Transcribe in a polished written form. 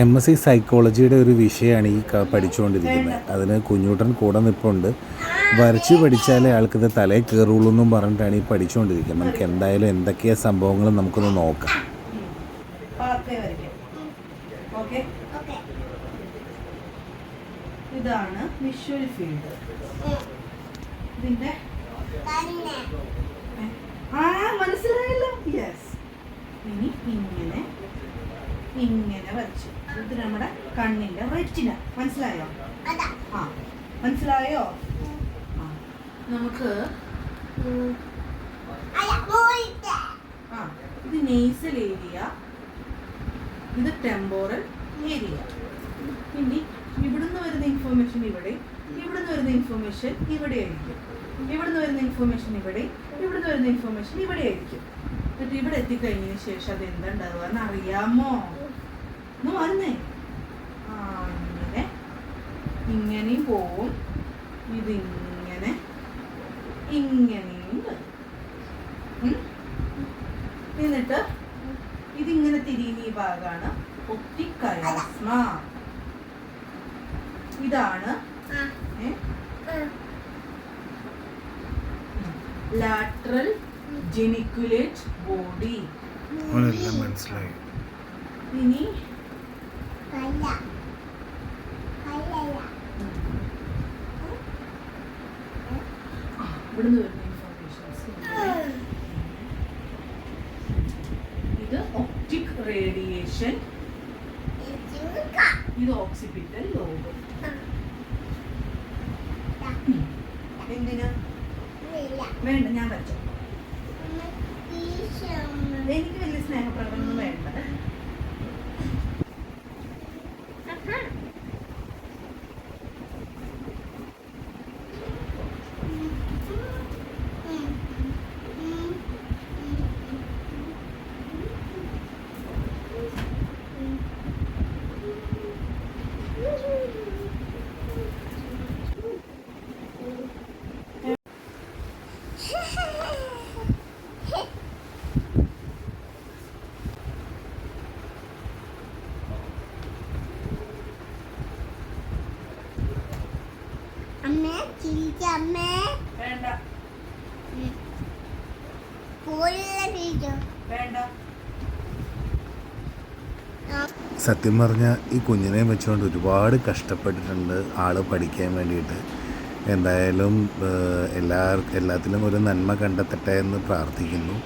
MSc സൈക്കോളജിയുടെ ഒരു വിഷയമാണ് ഈ പഠിച്ചുകൊണ്ടിരിക്കുന്നത്. അതിന് കുഞ്ഞൂട്ടൻ കൂടെ നിൽപ്പുണ്ട്. വരച്ച് പഠിച്ചാലേ ആൾക്കിത് തലയിൽ കയറുള്ളൂ എന്നും പറഞ്ഞിട്ടാണ് ഈ പഠിച്ചുകൊണ്ടിരിക്കുന്നത്. നമുക്ക് എന്തായാലും എന്തൊക്കെയാ സംഭവങ്ങളും നമുക്കൊന്ന് നോക്കാം. ഇതാണ് വിഷ്വൽ ഫീൽഡ്. ഇതിന്റെ മനസ്സിലായല്ലോ. യെസ്. ഇനി ഇങ്ങനെ ഇങ്ങനെ വരച്ചു. ഇത് നമ്മുടെ കണ്ണിന്റെ റെറ്റിന. മനസ്സിലായോ? ആ, മനസ്സിലായോ? ആ, നമുക്ക് ഇത് നേസൽ ഏരിയ, ഇത് ടെമ്പോറൽ ഏരിയ. ഇനി ഇവിടുന്ന് വരുന്ന ഇൻഫോർമേഷൻ ഇവിടെ, ഇവിടുന്ന് വരുന്ന ഇൻഫോർമേഷൻ ഇവിടെ ആയിരിക്കും, ഇവിടുന്ന് വരുന്ന ഇൻഫോർമേഷൻ ഇവിടെ, ഇവിടുന്ന് വരുന്ന ഇൻഫോർമേഷൻ ഇവിടെ ആയിരിക്കും. എന്നിട്ട് ഇവിടെ എത്തിക്കഴിഞ്ഞതിന് ശേഷം അത് എന്താ ഉണ്ടാവുക എന്ന് അറിയാമോ? ഒന്ന് വന്നേ. ഇങ്ങനെ ഇങ്ങനെയും പോവും, ഇതിങ്ങനെ ഇങ്ങനെയും വരും. എന്നിട്ട് ഇതിങ്ങനെ തിരിയുന്ന ഈ ഭാഗമാണ് ഒപ്റ്റിക് കയാസ്മ. ഇതാണ് ലാറ്ററൽ ജെനിക്കുലേറ്റ് ബോഡി. മനസ്സിലായി. ഇനി ഇവിടുന്ന് വരുന്ന ഇൻഫോർമേഷൻസ്. ഇത് ഒപ്റ്റിക് റേഡിയേഷൻ, ഇത് ഓക്സിപിറ്റൽ ലോബ്. എന്തിനാ വേണ്ട, ഞാൻ വരച്ചോ. എനിക്ക് വലിയ സ്നേഹപ്രകടനം വേണ്ട. വേണ്ട വേണ്ട. സത്യം പറഞ്ഞാൽ ഈ കുഞ്ഞിനെ വെച്ചുകൊണ്ട് ഒരുപാട് കഷ്ടപ്പെട്ടിട്ടുണ്ട് ആൾ പഠിക്കാൻ വേണ്ടിയിട്ട്. എന്തായാലും എല്ലാത്തിലും ഒരു നന്മ കണ്ടെത്തട്ടെ എന്ന് പ്രാർത്ഥിക്കുന്നു.